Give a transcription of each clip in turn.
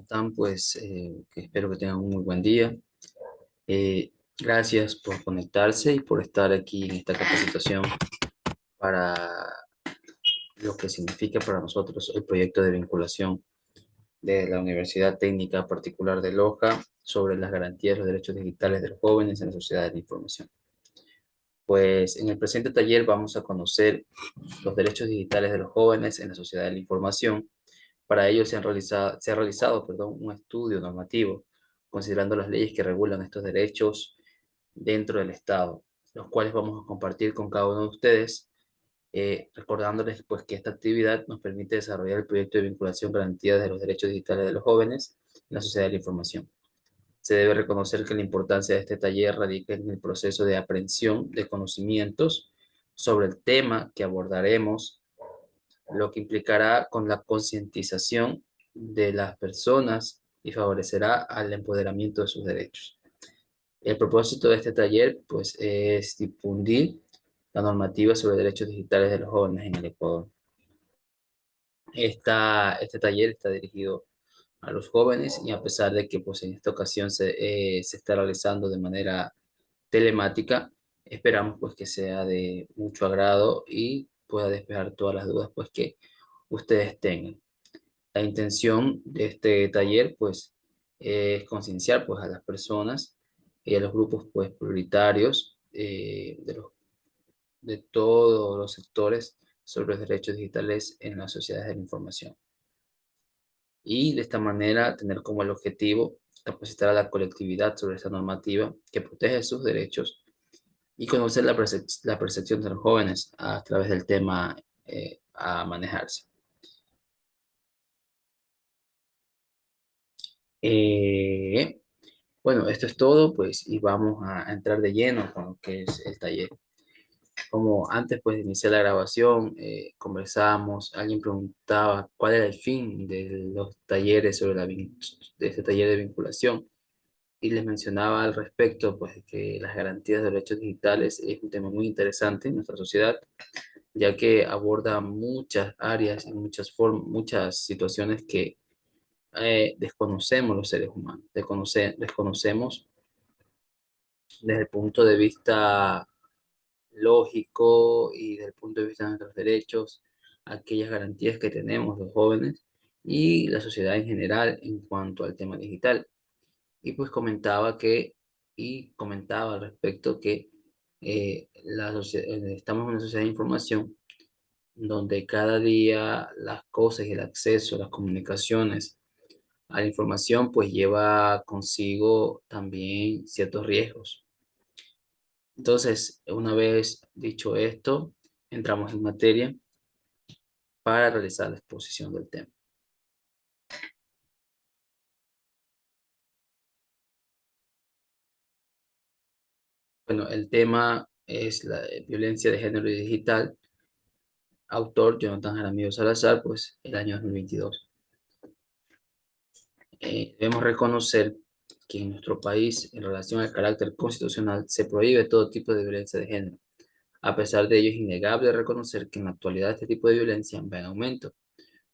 Están? Pues que espero que tengan un muy buen día. Gracias por conectarse y por estar aquí en esta capacitación para lo que significa para nosotros el proyecto de vinculación de la Universidad Técnica Particular de Loja sobre las garantías y los derechos digitales de los jóvenes en la sociedad de la información. Pues en el presente taller vamos a conocer los derechos digitales de los jóvenes en la sociedad de la información. Para ello se ha realizado, perdón, un estudio normativo considerando las leyes que regulan estos derechos dentro del Estado, los cuales vamos a compartir con cada uno de ustedes, recordándoles pues que esta actividad nos permite desarrollar el proyecto de vinculación garantía de los derechos digitales de los jóvenes en la sociedad de la información. Se debe reconocer que la importancia de este taller radica en el proceso de aprehensión de conocimientos sobre el tema que abordaremos, lo que implicará con la concientización de las personas y favorecerá al empoderamiento de sus derechos. El propósito de este taller, pues, es difundir la normativa sobre derechos digitales de los jóvenes en el Ecuador. Este taller está dirigido a los jóvenes y a pesar de que, pues, en esta ocasión se está realizando de manera telemática, esperamos, pues, que sea de mucho agrado y pueda despejar todas las dudas, pues, que ustedes tengan. La intención de este taller, pues, es concienciar, pues, a las personas y a los grupos, pues, prioritarios de todos los sectores sobre los derechos digitales en las sociedades de la información. Y de esta manera tener como el objetivo capacitar a la colectividad sobre esta normativa que protege sus derechos y conocer la percepción de los jóvenes a través del tema a manejarse. Eh, Bueno, esto es todo, pues, y vamos a entrar de lleno con lo que es el taller. Como antes, pues, de iniciar la grabación, conversábamos, alguien preguntaba cuál era el fin de los talleres de este taller de vinculación, y les mencionaba al respecto, pues, que las garantías de derechos digitales es un tema muy interesante en nuestra sociedad, ya que aborda muchas áreas y muchas situaciones que desconocemos los seres humanos, desconocemos desde el punto de vista lógico y desde el punto de vista de nuestros derechos, aquellas garantías que tenemos los jóvenes y la sociedad en general en cuanto al tema digital. Y pues comentaba al respecto que estamos en una sociedad de información donde cada día las cosas y el acceso, las comunicaciones a la información pues lleva consigo también ciertos riesgos. Entonces, una vez dicho esto, entramos en materia para realizar la exposición del tema. Bueno, el tema es la violencia de género y digital, autor Jonathan Jaramillo Salazar, pues el año 2022. Debemos reconocer que en nuestro país, en relación al carácter constitucional, se prohíbe todo tipo de violencia de género. A pesar de ello, es innegable reconocer que en la actualidad este tipo de violencia va en aumento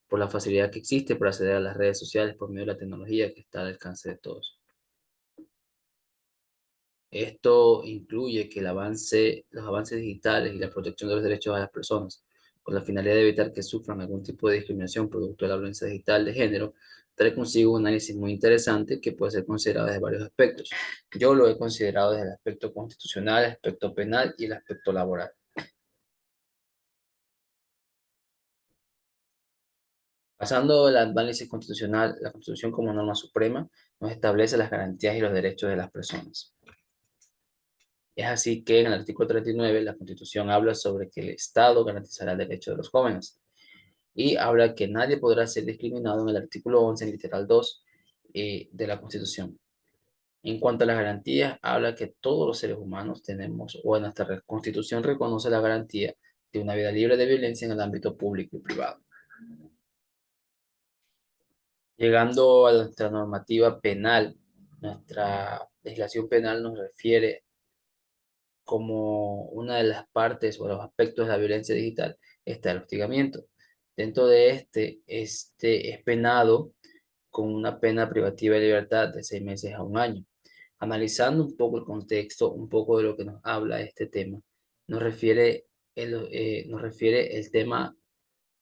por la facilidad que existe para acceder a las redes sociales por medio de la tecnología que está al alcance de todos. Esto incluye que los avances digitales y la protección de los derechos de las personas, con la finalidad de evitar que sufran algún tipo de discriminación producto de la violencia digital de género, trae consigo un análisis muy interesante que puede ser considerado desde varios aspectos. Yo lo he considerado desde el aspecto constitucional, el aspecto penal y el aspecto laboral. Pasando al análisis constitucional, la Constitución como norma suprema nos establece las garantías y los derechos de las personas. Es así que en el artículo 39 la Constitución habla sobre que el Estado garantizará el derecho de los jóvenes y habla que nadie podrá ser discriminado en el artículo 11, literal 2 de la Constitución. En cuanto a las garantías, habla que todos los seres humanos tenemos, o en nuestra Constitución reconoce la garantía de una vida libre de violencia en el ámbito público y privado. Llegando a nuestra normativa penal, nuestra legislación penal nos refiere como una de las partes o los aspectos de la violencia digital está el hostigamiento. Dentro de este es penado con una pena privativa de libertad de 6 meses a un año. Analizando un poco el contexto, un poco de lo que nos habla este tema, nos refiere nos refiere el tema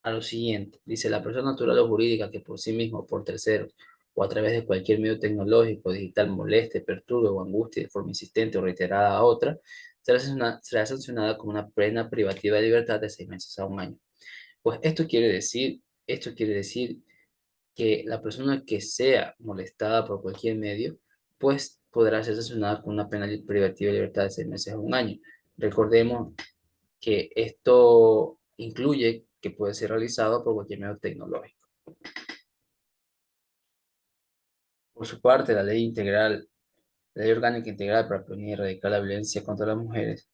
a lo siguiente. Dice, la persona natural o jurídica que por sí mismo, por terceros, o a través de cualquier medio tecnológico, digital, moleste, perturbe o angustie de forma insistente o reiterada a otra, será sancionada con una pena privativa de libertad de 6 meses a un año. Pues esto quiere decir que la persona que sea molestada por cualquier medio, pues podrá ser sancionada con una pena privativa de libertad de 6 meses a un año. Recordemos que esto incluye que puede ser realizado por cualquier medio tecnológico. Por su parte, la Ley Orgánica Integral para prevenir y erradicar la violencia contra las mujeres,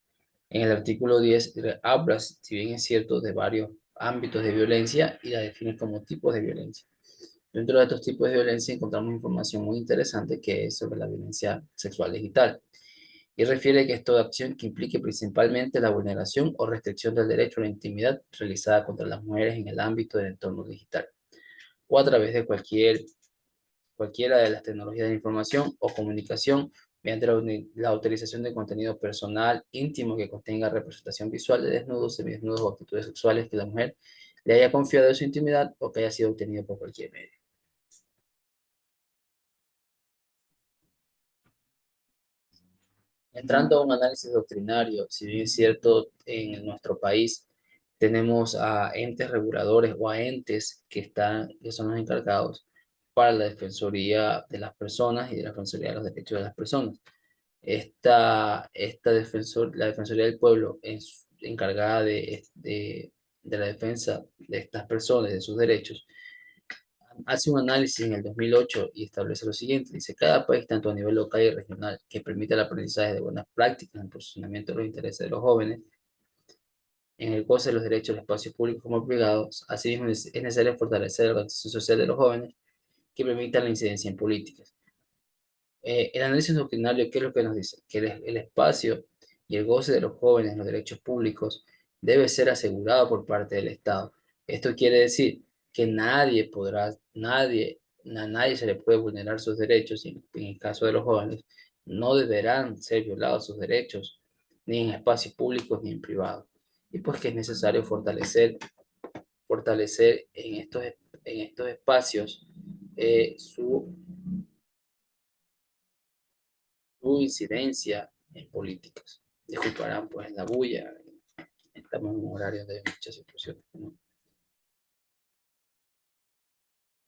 en el artículo 10 habla, si bien es cierto, de varios ámbitos de violencia y la define como tipos de violencia. Dentro de estos tipos de violencia encontramos información muy interesante que es sobre la violencia sexual digital y refiere que es toda acción que implique principalmente la vulneración o restricción del derecho a la intimidad realizada contra las mujeres en el ámbito del entorno digital o a través de cualquiera de las tecnologías de información o comunicación mediante la utilización de contenido personal íntimo que contenga representación visual de desnudos, semidesnudos o actitudes sexuales que la mujer le haya confiado de su intimidad o que haya sido obtenido por cualquier medio. Entrando a un análisis doctrinario, si bien es cierto, en nuestro país tenemos a entes reguladores o a entes que son los encargados para la defensoría de las personas y de la defensoría de los derechos de las personas. La Defensoría del Pueblo es encargada de la defensa de estas personas y de sus derechos. Hace un análisis en el 2008 y establece lo siguiente. Dice, cada país, tanto a nivel local y regional, que permita el aprendizaje de buenas prácticas en el posicionamiento de los intereses de los jóvenes, en el goce de los derechos de espacios públicos como privados, asimismo es necesario fortalecer la organización social de los jóvenes que permita la incidencia en políticas. El análisis doctrinario, ¿qué es lo que nos dice? Que el espacio y el goce de los jóvenes en los derechos públicos debe ser asegurado por parte del Estado. Esto quiere decir que a nadie se le puede vulnerar sus derechos y en el caso de los jóvenes no deberán ser violados sus derechos ni en espacios públicos ni en privados. Y pues que es necesario fortalecer en estos espacios su incidencia en políticas. Disculparán pues la bulla, estamos en un horario de muchas situaciones, ¿no?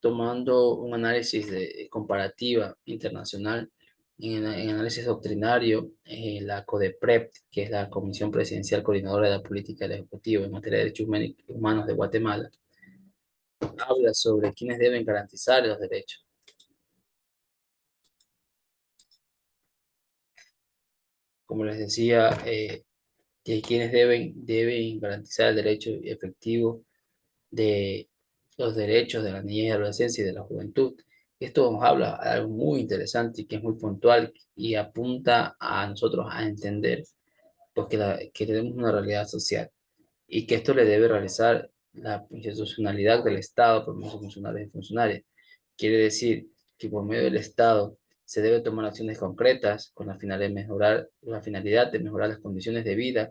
Tomando un análisis de comparativa internacional, en análisis doctrinario, la CODEPREP, que es la Comisión Presidencial Coordinadora de la Política del Ejecutivo en materia de derechos humanos de Guatemala, habla sobre quiénes deben garantizar los derechos. Como les decía, que quienes deben garantizar el derecho efectivo de los derechos de la niñez y adolescencia y de la juventud. Esto nos habla de algo muy interesante y que es muy puntual y apunta a nosotros a entender pues, que tenemos una realidad social y que esto le debe realizar la institucionalidad del Estado por medio de funcionarios y funcionarias. Quiere decir que por medio del Estado se debe tomar acciones concretas con la finalidad de mejorar las condiciones de vida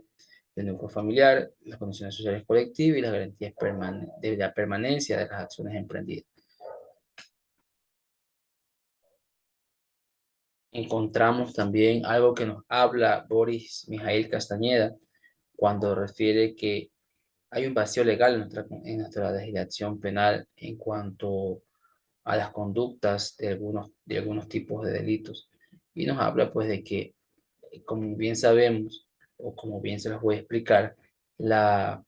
del núcleo familiar, las condiciones sociales colectivas y las garantías de la permanencia de las acciones emprendidas. Encontramos también algo que nos habla Boris Mijail Castañeda cuando refiere que hay un vacío legal en nuestra legislación penal en cuanto a las conductas de algunos tipos de delitos. Y nos habla pues de que, como bien sabemos, o como bien se los voy a explicar, la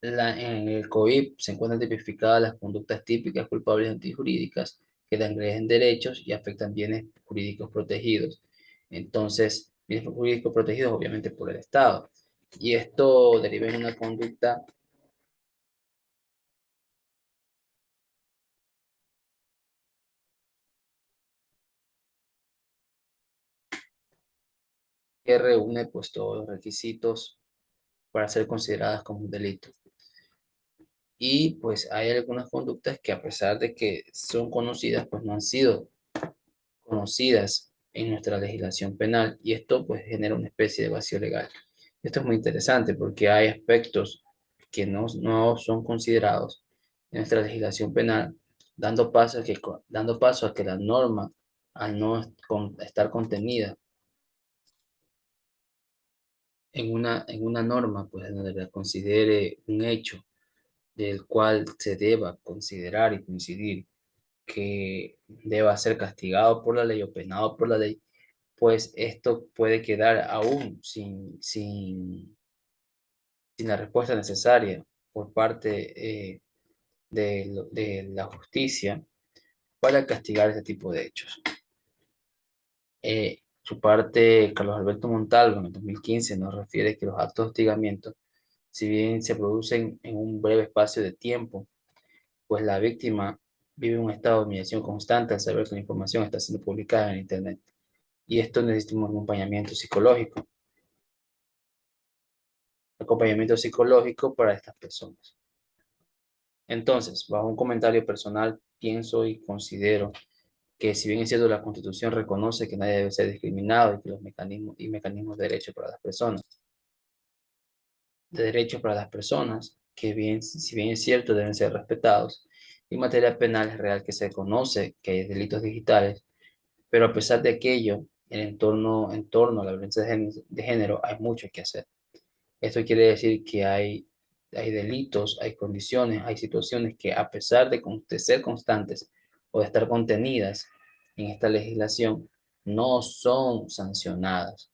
en el COIP se encuentran tipificadas las conductas típicas culpables antijurídicas que transgreden derechos y afectan bienes jurídicos protegidos. Entonces, bienes jurídicos protegidos obviamente por el Estado. Y esto deriva en una conducta que reúne pues todos los requisitos para ser consideradas como un delito. Y pues hay algunas conductas que a pesar de que son conocidas, pues no han sido conocidas en nuestra legislación penal y esto pues genera una especie de vacío legal. Esto es muy interesante porque hay aspectos que no son considerados en nuestra legislación penal, dando paso a que la norma, al no estar contenida en una norma, pues donde la considere un hecho del cual se deba considerar y coincidir que deba ser castigado por la ley o penado por la ley, pues esto puede quedar aún sin la respuesta necesaria por parte de la justicia para castigar este tipo de hechos. Su parte, Carlos Alberto Montalvo en el 2015 nos refiere que los actos de hostigamiento, si bien se producen en un breve espacio de tiempo, pues la víctima vive un estado de humillación constante al saber que la información está siendo publicada en Internet. Y esto necesita un acompañamiento psicológico para estas personas. Entonces, bajo un comentario personal, pienso y considero que si bien es cierto, la Constitución reconoce que nadie debe ser discriminado y que los mecanismos de derecho para las personas, que bien, si bien es cierto, deben ser respetados, en materia penal es real que se conoce que hay delitos digitales, pero a pesar de aquello, en torno a la violencia de género hay mucho que hacer. Esto quiere decir que hay delitos, hay condiciones, hay situaciones que a pesar de ser constantes o de estar contenidas en esta legislación, no son sancionadas.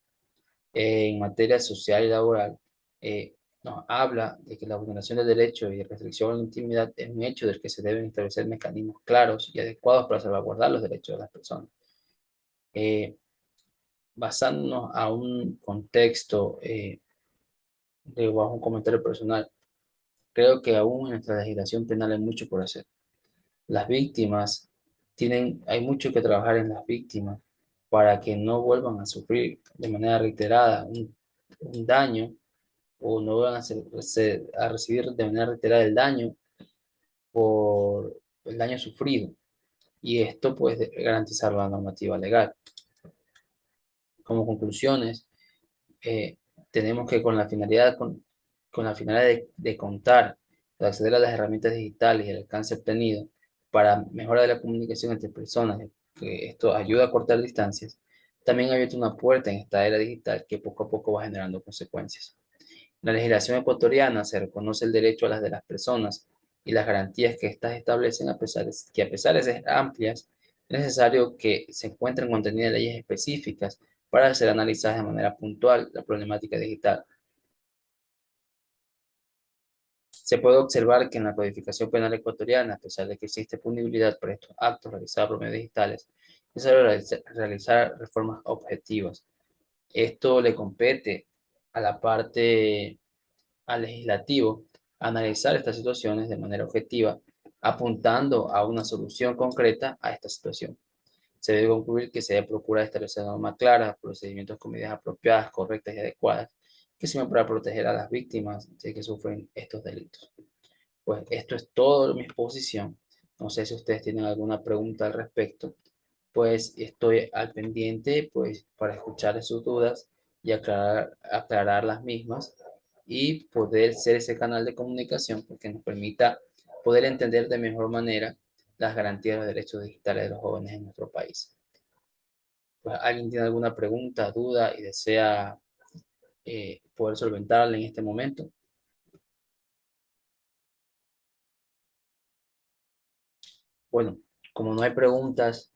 En materia social y laboral, eh, nos habla de que la vulneración de derechos y restricción a la intimidad es un hecho del que se deben establecer mecanismos claros y adecuados para salvaguardar los derechos de las personas. Eh, Basándonos a un contexto bajo un comentario personal, creo que aún en nuestra legislación penal hay mucho por hacer. Las víctimas hay mucho que trabajar en las víctimas para que no vuelvan a sufrir de manera reiterada un daño o no vuelvan a recibir de manera reiterada el daño por el daño sufrido. Y esto puede garantizar la normativa legal. Como conclusiones, eh, tenemos que con la finalidad de contar, de acceder a las herramientas digitales y el alcance obtenido para mejorar la comunicación entre personas, que esto ayuda a cortar distancias, también ha abierto una puerta en esta era digital que poco a poco va generando consecuencias. En la legislación ecuatoriana se reconoce el derecho a las de las personas y las garantías que éstas establecen a pesar de ser amplias, es necesario que se encuentren contenidas leyes específicas para ser analizadas de manera puntual la problemática digital. Se puede observar que en la codificación penal ecuatoriana, a pesar de que existe punibilidad por estos actos realizados por medios digitales, es necesario realizar reformas objetivas. Esto le compete a la parte al legislativo analizar estas situaciones de manera objetiva, apuntando a una solución concreta a esta situación. Se debe concluir que se debe procurar establecer normas claras, procedimientos con medidas apropiadas, correctas y adecuadas, que sirvan para proteger a las víctimas de que sufren estos delitos. Pues esto es todo mi exposición. No sé si ustedes tienen alguna pregunta al respecto, pues estoy al pendiente pues para escuchar sus dudas y aclarar las mismas y poder ser ese canal de comunicación porque nos permita poder entender de mejor manera las garantías de los derechos digitales de los jóvenes en nuestro país. Pues, ¿alguien tiene alguna pregunta, duda y desea poder solventarla en este momento? Bueno, como no hay preguntas,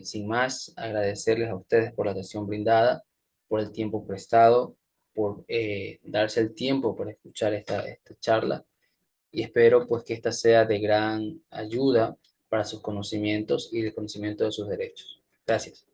sin más, agradecerles a ustedes por la atención brindada, por el tiempo prestado, por darse el tiempo para escuchar esta charla y espero pues que esta sea de gran ayuda para sus conocimientos y el conocimiento de sus derechos. Gracias.